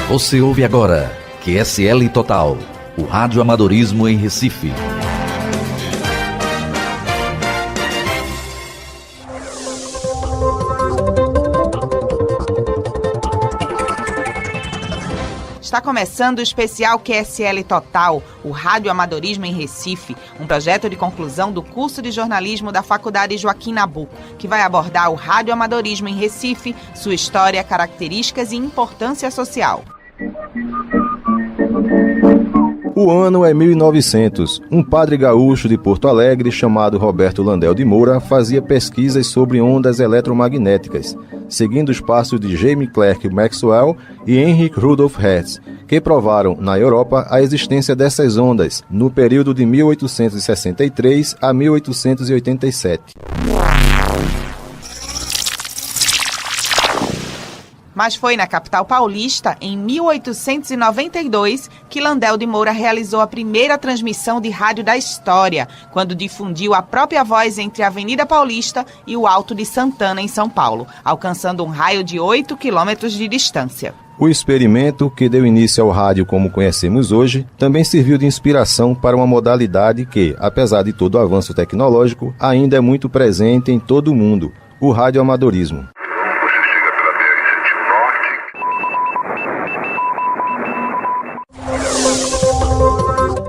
Você ouve agora QSL Total, o rádio amadorismo em Recife. Está começando o especial QSL Total, o Rádio Amadorismo em Recife, um projeto de conclusão do curso de jornalismo da Faculdade Joaquim Nabuco, que vai abordar o rádio amadorismo em Recife, sua história, características e importância social. O ano é 1900. Um padre gaúcho de Porto Alegre, chamado Roberto Landel de Moura, fazia pesquisas sobre ondas eletromagnéticas, seguindo os passos de James Clerk Maxwell e Heinrich Rudolf Hertz, que provaram, na Europa, a existência dessas ondas no período de 1863 a 1887. Mas foi na capital paulista, em 1892, que Landel de Moura realizou a primeira transmissão de rádio da história, quando difundiu a própria voz entre a Avenida Paulista e o Alto de Santana, em São Paulo, alcançando um raio de 8 quilômetros de distância. O experimento, que deu início ao rádio como conhecemos hoje, também serviu de inspiração para uma modalidade que, apesar de todo o avanço tecnológico, ainda é muito presente em todo o mundo, o radioamadorismo.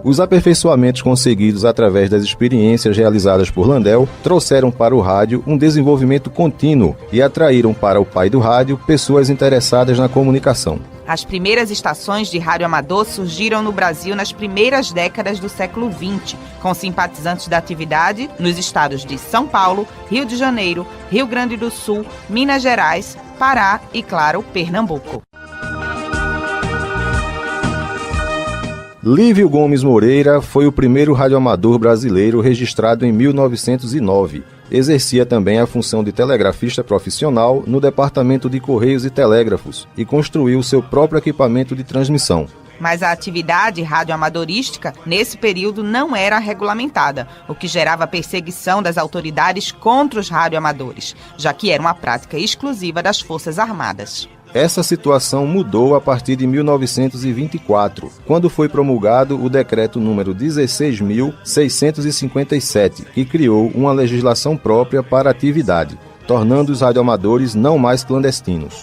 Os aperfeiçoamentos conseguidos através das experiências realizadas por Landel trouxeram para o rádio um desenvolvimento contínuo e atraíram para o pai do rádio pessoas interessadas na comunicação. As primeiras estações de rádio amador surgiram no Brasil nas primeiras décadas do século XX, com simpatizantes da atividade nos estados de São Paulo, Rio de Janeiro, Rio Grande do Sul, Minas Gerais, Pará e, claro, Pernambuco. Lívio Gomes Moreira foi o primeiro radioamador brasileiro registrado em 1909. Exercia também a função de telegrafista profissional no Departamento de Correios e Telégrafos e construiu seu próprio equipamento de transmissão. Mas a atividade radioamadorística, nesse período, não era regulamentada, o que gerava perseguição das autoridades contra os radioamadores, já que era uma prática exclusiva das Forças Armadas. Essa situação mudou a partir de 1924, quando foi promulgado o decreto número 16.657, que criou uma legislação própria para a atividade, tornando os radioamadores não mais clandestinos.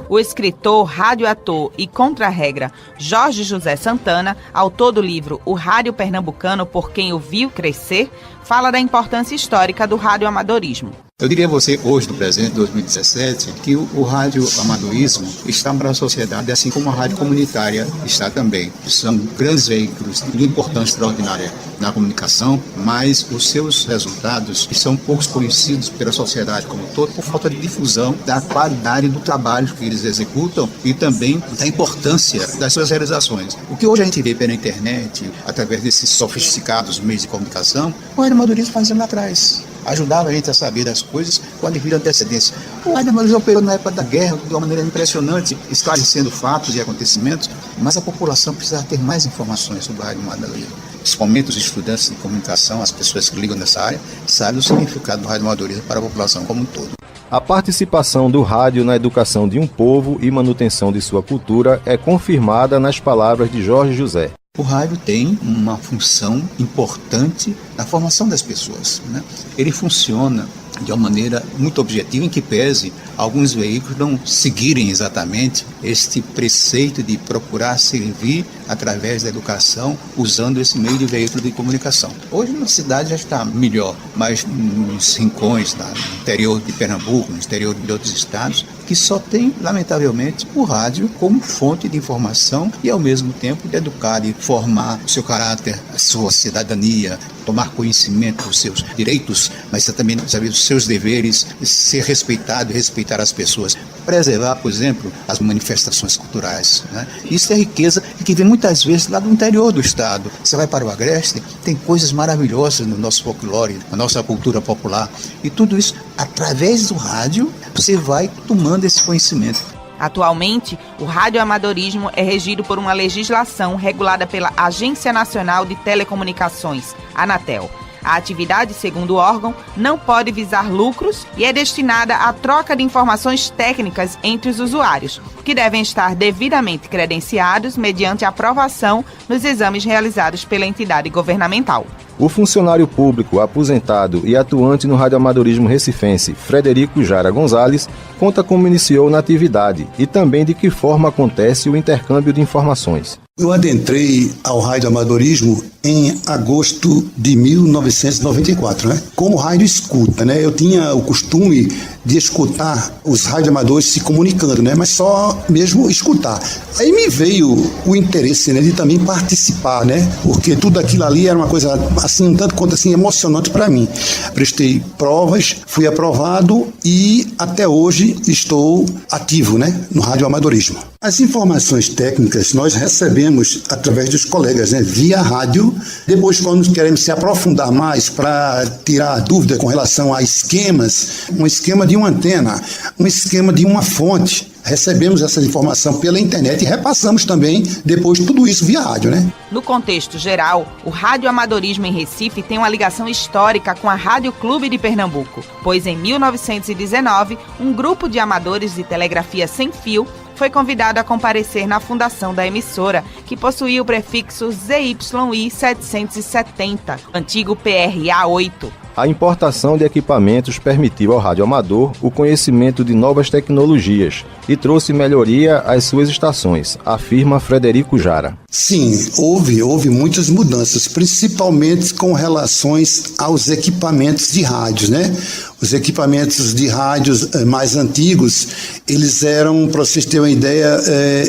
O escritor, radioator e contra-regra Jorge José Santana, autor do livro O Rádio Pernambucano por Quem o Viu Crescer, fala da importância histórica do radioamadorismo. Eu diria a você, hoje, no presente, 2017, que o radioamadorismo está para a sociedade, assim como a rádio comunitária está também. São grandes veículos de importância extraordinária na comunicação, mas os seus resultados são poucos conhecidos pela sociedade como um todo, por falta de difusão da qualidade do trabalho que eles executam e também da importância das suas realizações. O que hoje a gente vê pela internet, através desses sofisticados meios de comunicação, o radioamadorismo fazia lá atrás. Ajudava a gente a saber das coisas com a devida antecedência. O radioamadorismo operou na época da guerra de uma maneira impressionante, esclarecendo fatos e acontecimentos, mas a população precisava ter mais informações sobre o radioamadorismo. Principalmente os estudantes de comunicação, as pessoas que ligam nessa área, sabem o significado do radioamadorismo para a população como um todo. A participação do rádio na educação de um povo e manutenção de sua cultura é confirmada nas palavras de Jorge José. O rádio tem uma função importante na formação das pessoas, né? Ele funciona de uma maneira muito objetiva, em que pese alguns veículos não seguirem exatamente este preceito de procurar servir através da educação, usando esse meio de veículo de comunicação. Hoje na cidade já está melhor, mas nos rincões, no interior de Pernambuco, no interior de outros estados, que só tem, lamentavelmente, o rádio como fonte de informação e, ao mesmo tempo, de educar e formar o seu caráter, a sua cidadania, tomar conhecimento dos seus direitos, mas também saber dos seus deveres, ser respeitado e respeitar as pessoas. Preservar, por exemplo, as manifestações culturais, né? Isso é riqueza que vem muitas vezes lá do interior do estado. Você vai para o Agreste, tem coisas maravilhosas no nosso folclore, na nossa cultura popular. E tudo isso, através do rádio, você vai tomando esse conhecimento. Atualmente, o radioamadorismo é regido por uma legislação regulada pela Agência Nacional de Telecomunicações, Anatel. A atividade, segundo o órgão, não pode visar lucros e é destinada à troca de informações técnicas entre os usuários, que devem estar devidamente credenciados mediante aprovação nos exames realizados pela entidade governamental. O funcionário público aposentado e atuante no radioamadorismo recifense, Frederico Jara Gonzalez, conta como iniciou na atividade e também de que forma acontece o intercâmbio de informações. Eu adentrei ao radioamadorismo em agosto de 1994, né? Como rádio escuta, né? Eu tinha o costume de escutar os radioamadores se comunicando, né? Mas só mesmo escutar. Aí me veio o interesse, né, de também participar, né? Porque tudo aquilo ali era uma coisa assim, um tanto quanto assim emocionante para mim. Prestei provas, fui aprovado e até hoje estou ativo, né, no radioamadorismo. As informações técnicas nós recebemos através dos colegas, né, via rádio. Depois, quando queremos se aprofundar mais para tirar dúvida com relação a esquemas, um esquema de uma antena, um esquema de uma fonte, recebemos essa informação pela internet e repassamos também depois tudo isso via rádio, né? No contexto geral, o radioamadorismo em Recife tem uma ligação histórica com a Rádio Clube de Pernambuco, pois em 1919, um grupo de amadores de telegrafia sem fio foi convidado a comparecer na fundação da emissora, que possuía o prefixo ZYI 770, antigo PRA 8. A importação de equipamentos permitiu ao radioamador o conhecimento de novas tecnologias e trouxe melhoria às suas estações, afirma Frederico Jara. Sim, houve muitas mudanças, principalmente com relações aos equipamentos de rádios, né? Os equipamentos de rádios mais antigos, eles eram, para vocês terem uma ideia,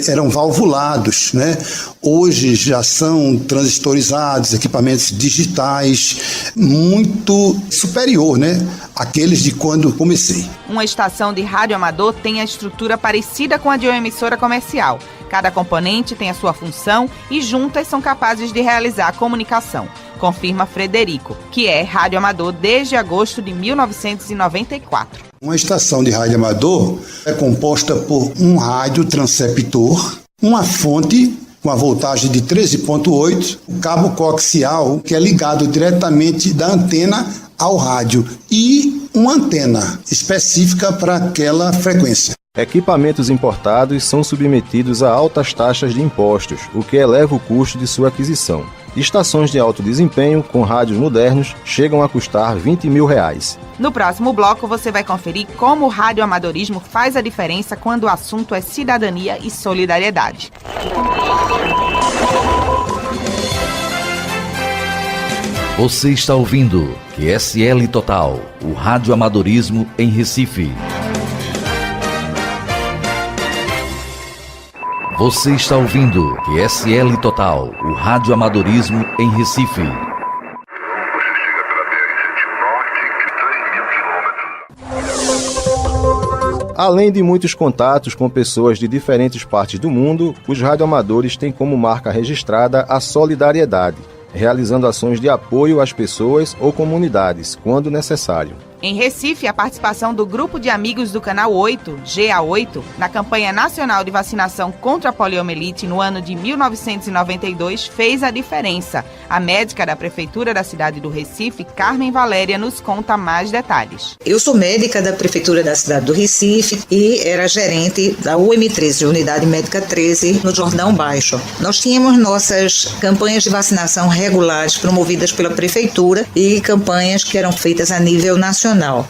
eram valvulados, né? Hoje já são transistorizados, equipamentos digitais, muito superior, né, àqueles de quando comecei. Uma estação de rádio amador tem a estrutura parecida com a de uma emissora comercial. Cada componente tem a sua função e juntas são capazes de realizar a comunicação, confirma Frederico, que é radioamador desde agosto de 1994. Uma estação de rádio amador é composta por um rádio transceptor, uma fonte com a voltagem de 13.8, o cabo coaxial, que é ligado diretamente da antena ao rádio, e uma antena específica para aquela frequência. Equipamentos importados são submetidos a altas taxas de impostos, o que eleva o custo de sua aquisição. Estações de alto desempenho com rádios modernos chegam a custar R$20 mil. No próximo bloco você vai conferir como o radioamadorismo faz a diferença quando o assunto é cidadania e solidariedade. Você está ouvindo QSL Total, o radioamadorismo em Recife. Você está ouvindo QSL Total, o radioamadorismo em Recife. Além de muitos contatos com pessoas de diferentes partes do mundo, os radioamadores têm como marca registrada a solidariedade, realizando ações de apoio às pessoas ou comunidades, quando necessário. Em Recife, a participação do Grupo de Amigos do Canal 8, GA8, na campanha nacional de vacinação contra a poliomielite no ano de 1992 fez a diferença. A médica da Prefeitura da cidade do Recife, Carmen Valéria, nos conta mais detalhes. Eu sou médica da Prefeitura da cidade do Recife e era gerente da UM13, Unidade Médica 13, no Jordão Baixo. Nós tínhamos nossas campanhas de vacinação regulares promovidas pela Prefeitura e campanhas que eram feitas a nível nacional.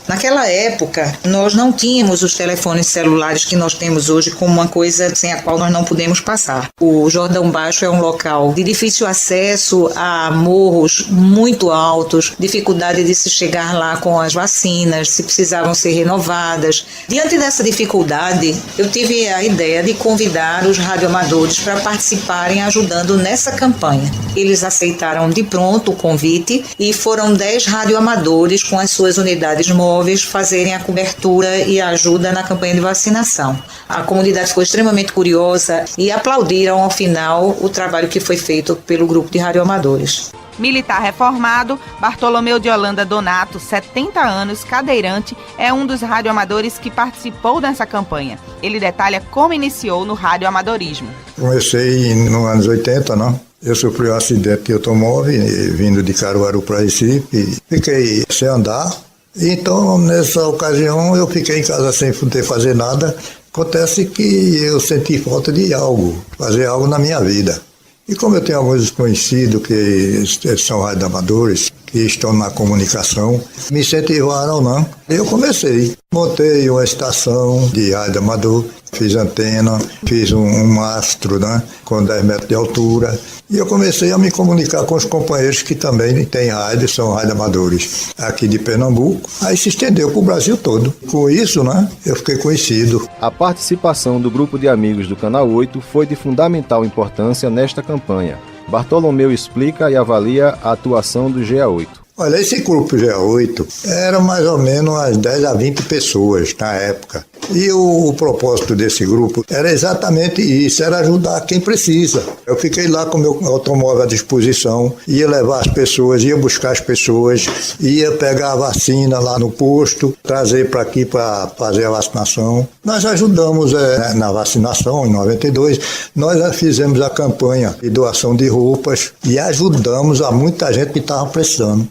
Naquela época, nós não tínhamos os telefones celulares que nós temos hoje como uma coisa sem a qual nós não podemos passar. O Jordão Baixo é um local de difícil acesso a morros muito altos, dificuldade de se chegar lá com as vacinas, se precisavam ser renovadas. Diante dessa dificuldade, eu tive a ideia de convidar os radioamadores para participarem ajudando nessa campanha. Eles aceitaram de pronto o convite e foram 10 radioamadores com as suas unidades unidades móveis fazerem a cobertura e a ajuda na campanha de vacinação. A comunidade ficou extremamente curiosa e aplaudiram ao final o trabalho que foi feito pelo grupo de radioamadores. Militar reformado, Bartolomeu de Holanda Donato, 70 anos, cadeirante, é um dos radioamadores que participou dessa campanha. Ele detalha como iniciou no radioamadorismo. Comecei nos anos 80, não? Eu sofri um acidente de automóvel, vindo de Caruaru para Recife, fiquei sem andar. Então, nessa ocasião, eu fiquei em casa sem poder fazer nada. Acontece que eu senti falta de algo, fazer algo na minha vida. E como eu tenho alguns desconhecidos que são radioamadores, que estão na comunicação, me incentivaram, não. Eu comecei, montei uma estação de radioamador, fiz antena, fiz um mastro, né, com 10 metros de altura, e eu comecei a me comunicar com os companheiros que também têm rádio, são radioamadores aqui de Pernambuco. Aí se estendeu para o Brasil todo. Com isso, né, eu fiquei conhecido. A participação do grupo de amigos do Canal 8 foi de fundamental importância nesta campanha. Bartolomeu explica e avalia a atuação do GA8. Olha, esse grupo GA8 era mais ou menos umas 10 a 20 pessoas na época. E o propósito desse grupo era exatamente isso, era ajudar quem precisa. Eu fiquei lá com o meu automóvel à disposição, ia levar as pessoas, ia buscar as pessoas, ia pegar a vacina lá no posto, trazer para aqui para fazer a vacinação. Nós ajudamos na vacinação, em 92, nós fizemos a campanha de doação de roupas e ajudamos a muita gente que estava precisando.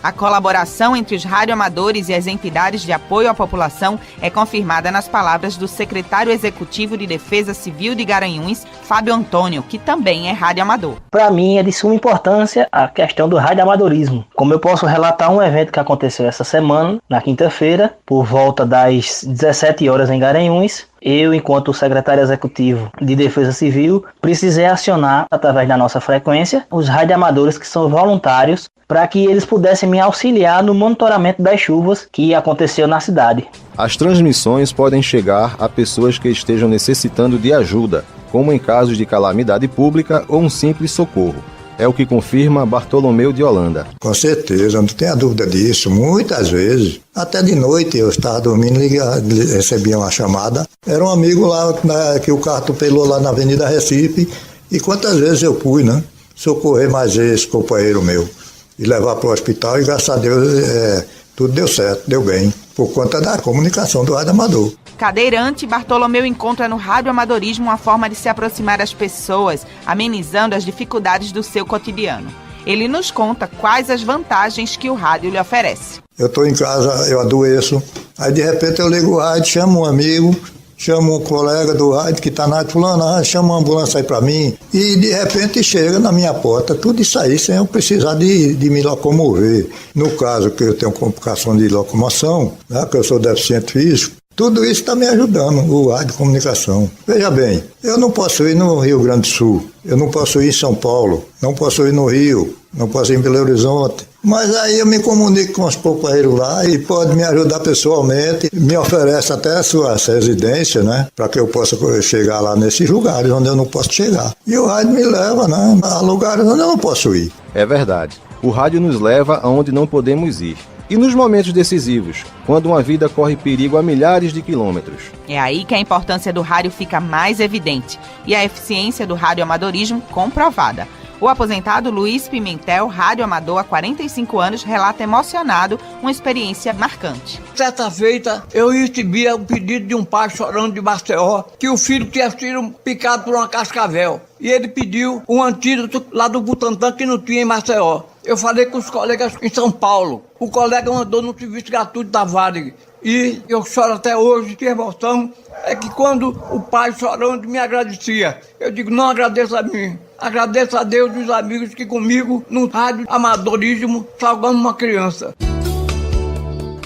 A colaboração entre os radioamadores e as entidades de apoio à população é confirmada nas palavras do secretário executivo de Defesa Civil de Garanhuns, Fábio Antônio, que também é radioamador. Para mim é de suma importância a questão do radioamadorismo. Como eu posso relatar um evento que aconteceu essa semana, na quinta-feira, por volta das 17 horas em Garanhuns, eu, enquanto secretário executivo de Defesa Civil, precisei acionar, através da nossa frequência, os radioamadores que são voluntários, para que eles pudessem me auxiliar no monitoramento das chuvas que aconteceu na cidade. As transmissões podem chegar a pessoas que estejam necessitando de ajuda, como em casos de calamidade pública ou um simples socorro. É o que confirma Bartolomeu de Holanda. Com certeza, não tenha dúvida disso. Muitas vezes, até de noite, eu estava dormindo, recebia uma chamada. Era um amigo lá que o carro atropelou lá na Avenida Recife. E quantas vezes eu fui, né? Socorrer mais esse companheiro meu. E levar para o hospital e, graças a Deus, tudo deu certo, deu bem. Por conta da comunicação do radioamador. Cadeirante, Bartolomeu encontra no radioamadorismo uma forma de se aproximar das pessoas, amenizando as dificuldades do seu cotidiano. Ele nos conta quais as vantagens que o rádio lhe oferece. Eu estou em casa, eu adoeço, aí de repente eu ligo o rádio, chamo um amigo, chamo um colega do rádio que está na rádio, fulano, chama uma ambulância aí para mim, e de repente chega na minha porta, tudo isso aí sem eu precisar de me locomover. No caso que eu tenho complicação de locomoção, né, que eu sou deficiente físico, tudo isso está me ajudando, o rádio de comunicação. Veja bem, eu não posso ir no Rio Grande do Sul, eu não posso ir em São Paulo, não posso ir no Rio, não posso ir em Belo Horizonte. Mas aí eu me comunico com os companheiros lá e pode me ajudar pessoalmente, me oferece até a sua residência, né, para que eu possa chegar lá nesses lugares onde eu não posso chegar. E o rádio me leva, né, a lugares onde eu não posso ir. É verdade, o rádio nos leva aonde não podemos ir. E nos momentos decisivos, quando uma vida corre perigo a milhares de quilômetros. É aí que a importância do rádio fica mais evidente e a eficiência do radioamadorismo comprovada. O aposentado Luiz Pimentel, radioamador há 45 anos, relata emocionado uma experiência marcante. Certa feita, eu recebi o pedido de um pai chorando de Maceió que o filho tinha sido picado por uma cascavel. E ele pediu um antídoto lá do Butantan que não tinha em Maceió. Eu falei com os colegas em São Paulo. O colega mandou no serviço gratuito da Varig. E eu choro até hoje, que emoção é que quando o pai chorando me agradecia, eu digo, não agradeço a mim, agradeço a Deus e os amigos que comigo no rádio amadorismo salvamos uma criança.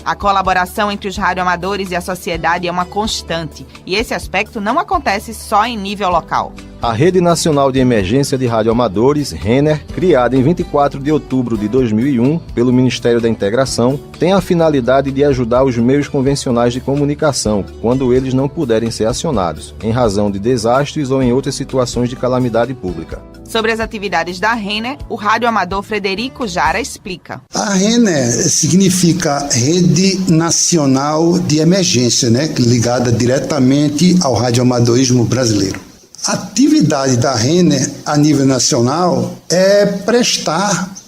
A colaboração entre os radioamadores e a sociedade é uma constante, e esse aspecto não acontece só em nível local. A Rede Nacional de Emergência de Radioamadores, RENER, criada em 24 de outubro de 2001 pelo Ministério da Integração, tem a finalidade de ajudar os meios convencionais de comunicação quando eles não puderem ser acionados, em razão de desastres ou em outras situações de calamidade pública. Sobre as atividades da Renner, o radioamador Frederico Jara explica. A Renner significa Rede Nacional de Emergência, né? Ligada diretamente ao radioamadorismo brasileiro. A atividade da Renner a nível nacional é prestar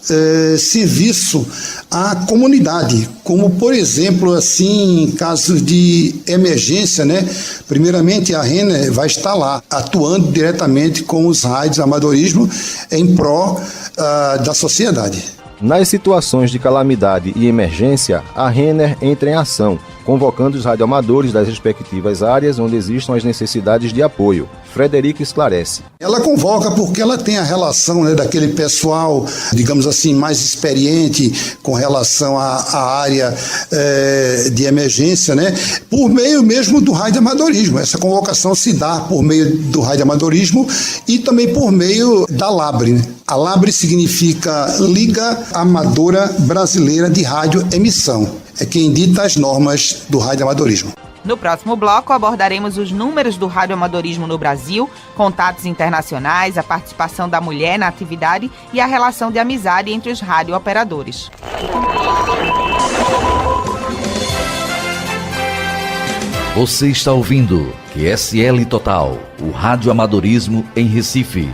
serviço à comunidade, como por exemplo, assim, em casos de emergência, né? Primeiramente a Renner vai estar lá, atuando diretamente com os rádios amadorismo em prol da sociedade. Nas situações de calamidade e emergência, a Renner entra em ação, convocando os radioamadores das respectivas áreas onde existam as necessidades de apoio. Frederico esclarece. Ela convoca porque ela tem a relação, né, daquele pessoal, digamos assim, mais experiente com relação à área de emergência, né, por meio mesmo do radioamadorismo. Essa convocação se dá por meio do radioamadorismo e também por meio da LABRE, né? A LABRE significa Liga Amadora Brasileira de Radioemissão. É quem dita as normas do radioamadorismo. No próximo bloco, abordaremos os números do radioamadorismo no Brasil, contatos internacionais, a participação da mulher na atividade e a relação de amizade entre os radiooperadores. Você está ouvindo QSL Total, o radioamadorismo em Recife.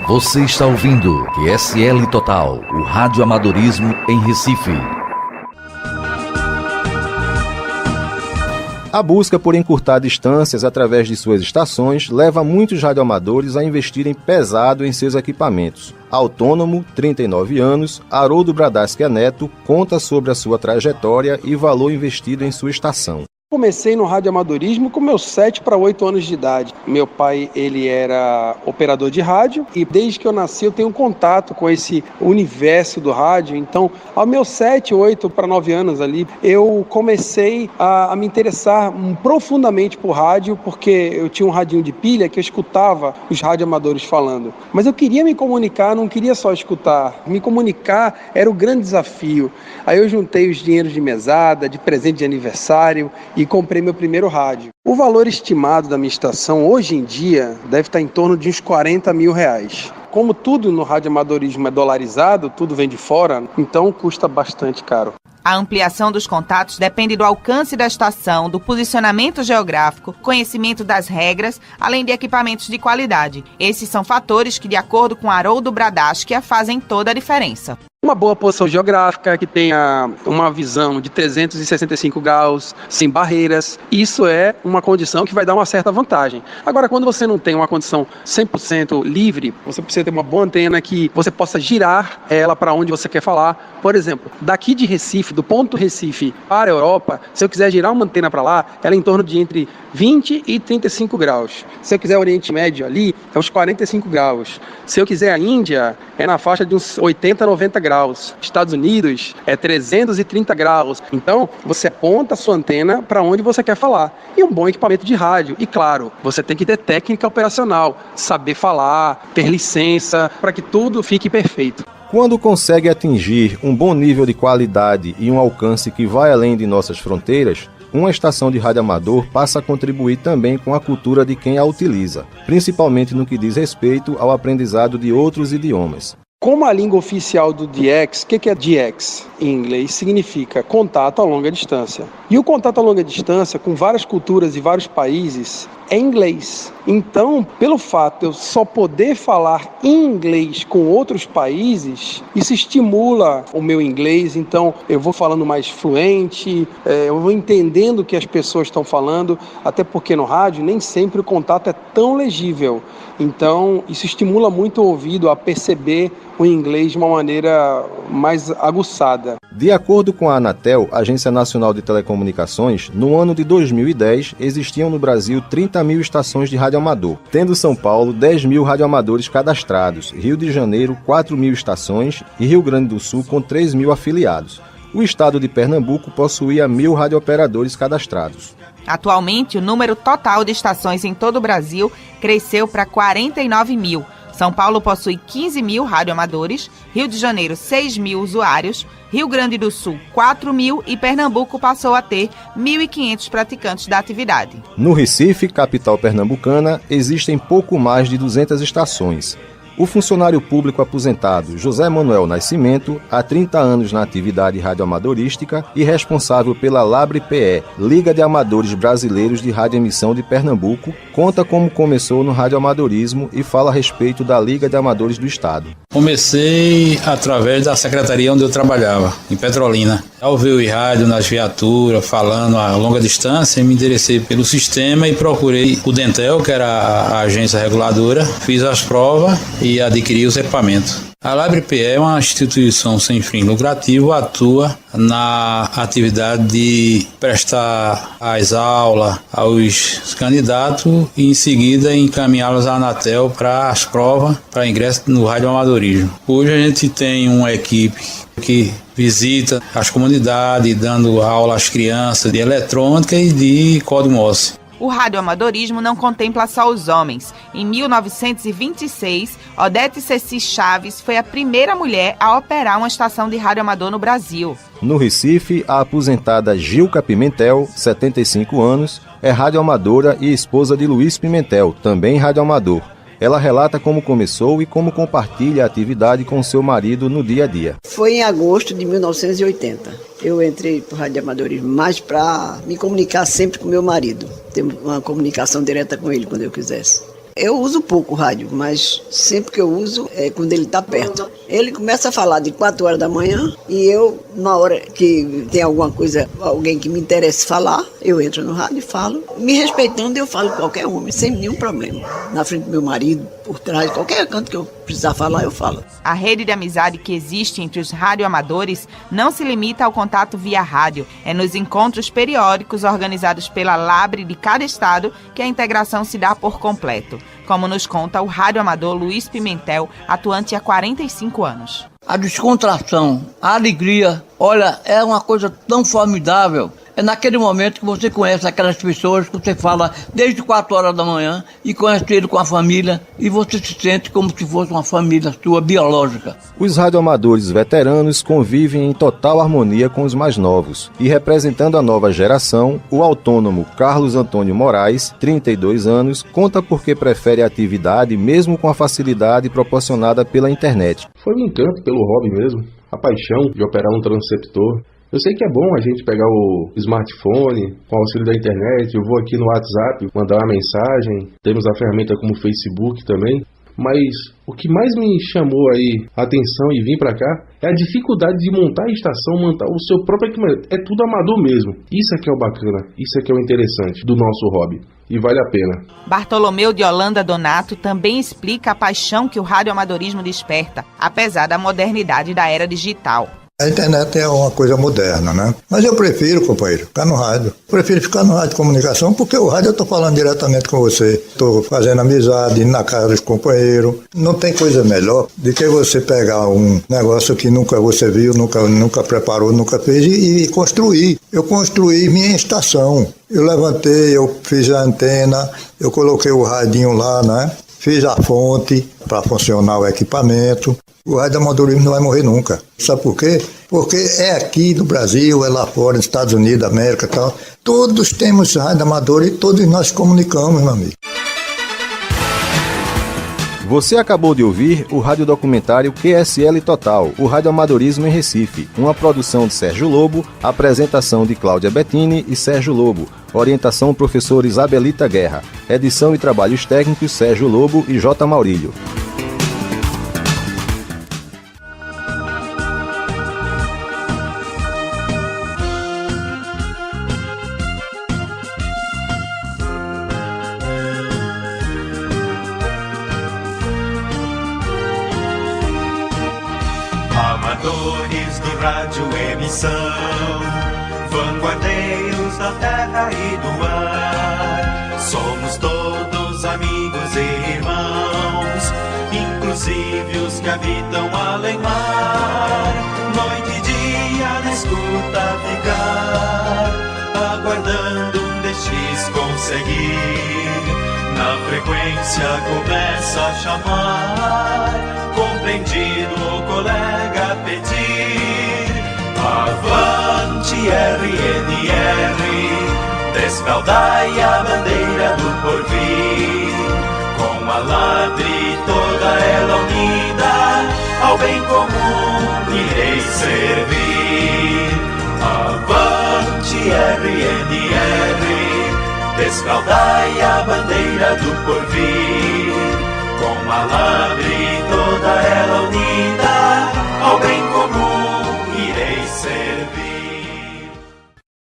Você está ouvindo QSL Total, o radioamadorismo em Recife. A busca por encurtar distâncias através de suas estações leva muitos radioamadores a investirem pesado em seus equipamentos. Autônomo, 39 anos, Haroldo Bradasquia Neto conta sobre a sua trajetória e valor investido em sua estação. Comecei no radioamadorismo com meus 7 para 8 anos de idade. Meu pai, ele era operador de rádio e desde que eu nasci eu tenho contato com esse universo do rádio. Então, aos meus 7, 8 para 9 anos ali, eu comecei a me interessar profundamente por rádio, porque eu tinha um radinho de pilha que eu escutava os radioamadores falando. Mas eu queria me comunicar, não queria só escutar. Me comunicar era o grande desafio. Aí eu juntei os dinheiros de mesada, de presente de aniversário e comprei meu primeiro rádio. O valor estimado da minha estação hoje em dia deve estar em torno de uns R$40 mil. Como tudo no radioamadorismo é dolarizado, tudo vem de fora, então custa bastante caro. A ampliação dos contatos depende do alcance da estação, do posicionamento geográfico, conhecimento das regras, além de equipamentos de qualidade. Esses são fatores que, de acordo com Haroldo Bradasquia, fazem toda a diferença. Uma boa posição geográfica, que tenha uma visão de 365 graus, sem barreiras, isso é uma condição que vai dar uma certa vantagem. Agora, quando você não tem uma condição 100% livre, você precisa ter uma boa antena que você possa girar ela para onde você quer falar. Por exemplo, daqui de Recife, do ponto Recife para a Europa, se eu quiser girar uma antena para lá, ela é em torno de entre 20 e 35 graus. Se eu quiser Oriente Médio ali, é uns 45 graus. Se eu quiser a Índia, é na faixa de uns 80, 90 graus. Estados Unidos é 330 graus. Então, você aponta a sua antena para onde você quer falar. E um bom equipamento de rádio. E claro, você tem que ter técnica operacional, saber falar, ter licença, para que tudo fique perfeito. Quando consegue atingir um bom nível de qualidade e um alcance que vai além de nossas fronteiras, uma estação de rádio amador passa a contribuir também com a cultura de quem a utiliza, principalmente no que diz respeito ao aprendizado de outros idiomas. Como a língua oficial do DX, o que é DX em inglês? Significa contato a longa distância. E o contato a longa distância com várias culturas e vários países é inglês. Então, pelo fato de eu só poder falar em inglês com outros países, isso estimula o meu inglês. Então, eu vou falando mais fluente, eu vou entendendo o que as pessoas estão falando, até porque no rádio nem sempre o contato é tão legível. Então, isso estimula muito o ouvido a perceber o inglês de uma maneira mais aguçada. De acordo com a Anatel, Agência Nacional de Telecomunicações, no ano de 2010 existiam no Brasil 30 mil estações de rádio amador, tendo São Paulo 10 mil radioamadores cadastrados, Rio de Janeiro 4 mil estações e Rio Grande do Sul com 3 mil afiliados. O estado de Pernambuco possuía 1.000 radiooperadores cadastrados. Atualmente, o número total de estações em todo o Brasil cresceu para 49 mil. São Paulo possui 15 mil radioamadores, Rio de Janeiro 6 mil usuários, Rio Grande do Sul 4 mil e Pernambuco passou a ter 1.500 praticantes da atividade. No Recife, capital pernambucana, existem pouco mais de 200 estações. O funcionário público aposentado José Manuel Nascimento, há 30 anos na atividade radioamadorística e responsável pela LABRE-PE, Liga de Amadores Brasileiros de Radioemissão de Pernambuco, conta como começou no radioamadorismo e fala a respeito da Liga de Amadores do Estado. Comecei através da secretaria onde eu trabalhava, em Petrolina. Ao ver o rádio nas viaturas, falando a longa distância, me interessei pelo sistema e procurei o Dentel, que era a agência reguladora, fiz as provas e adquiri os equipamentos. A LABRE-PE é uma instituição sem fins lucrativos, atua na atividade de prestar as aulas aos candidatos e em seguida encaminhá-los à Anatel para as provas para ingresso no radioamadorismo. Hoje a gente tem uma equipe que visita as comunidades, dando aula às crianças de eletrônica e de código Morse. O radioamadorismo não contempla só os homens. Em 1926, Odete Ceci Chaves foi a primeira mulher a operar uma estação de radioamador no Brasil. No Recife, a aposentada Gilca Pimentel, 75 anos, é radioamadora e esposa de Luiz Pimentel, também radioamador. Ela relata como começou e como compartilha a atividade com seu marido no dia a dia. Foi em agosto de 1980. Eu entrei para o radioamadorismo mais para me comunicar sempre com meu marido. Ter uma comunicação direta com ele quando eu quisesse. Eu uso pouco o rádio, mas sempre que eu uso é quando ele está perto. Ele começa a falar de 4 horas da manhã e eu, na hora que tem alguma coisa, alguém que me interessa falar, eu entro no rádio e falo. Me respeitando, eu falo com qualquer homem, sem nenhum problema. Na frente do meu marido, por trás, qualquer canto que eu precisar falar, eu falo. A rede de amizade que existe entre os radioamadores não se limita ao contato via rádio. É nos encontros periódicos organizados pela LABRE de cada estado que a integração se dá por completo, como nos conta o radioamador Luiz Pimentel, atuante há 45 anos. A descontração, a alegria, olha, é uma coisa tão formidável. É naquele momento que você conhece aquelas pessoas que você fala desde 4 horas da manhã e conhece ele com a família e você se sente como se fosse uma família sua biológica. Os radioamadores veteranos convivem em total harmonia com os mais novos e representando a nova geração, o autônomo Carlos Antônio Moraes, 32 anos, conta por que prefere a atividade mesmo com a facilidade proporcionada pela internet. Foi um encanto pelo hobby mesmo, a paixão de operar um transceptor. Eu sei que é bom a gente pegar o smartphone com o auxílio da internet, eu vou aqui no WhatsApp mandar uma mensagem, temos a ferramenta como o Facebook também, mas o que mais me chamou aí a atenção e vim pra cá é a dificuldade de montar a estação, montar o seu próprio equipamento. É tudo amador mesmo. Isso é que é o bacana, isso é que é o interessante do nosso hobby. E vale a pena. Bartolomeu de Holanda Donato também explica a paixão que o radioamadorismo desperta, apesar da modernidade da era digital. A internet é uma coisa moderna, né? Mas eu prefiro, companheiro, ficar no rádio. Prefiro ficar no rádio de comunicação, porque o rádio eu estou falando diretamente com você. Estou fazendo amizade, indo na casa dos companheiros. Não tem coisa melhor do que você pegar um negócio que nunca você viu, nunca preparou, nunca fez e construir. Eu construí minha estação. Eu levantei, eu fiz a antena, eu coloquei o radinho lá, né? Fiz a fonte para funcionar o equipamento. O radioamadorismo não vai morrer nunca. Sabe por quê? Porque é aqui no Brasil, é lá fora, nos Estados Unidos, América e tal. Todos temos radioamador e todos nós comunicamos, meu amigo. Você acabou de ouvir o radiodocumentário QSL Total, o radioamadorismo em Recife, uma produção de Sérgio Lobo, apresentação de Cláudia Bettini e Sérgio Lobo, orientação professor Isabelita Guerra, edição e trabalhos técnicos Sérgio Lobo e J. Maurílio. Amadores do radioemissão, vanguardeiros da terra e do ar, somos todos amigos e irmãos, inclusive os que habitam além-mar, noite e dia na escuta ficar, aguardando um DX conseguir, na a frequência começa a chamar, compreendido o colega pedir. Avante RNR, desfaldai a bandeira do porvir. Com a ladre toda ela unida, ao bem comum irei servir. Avante RNR, desfaldai a bandeira do porvir. Com a ladre toda ela unida, ao bem comum irei servir.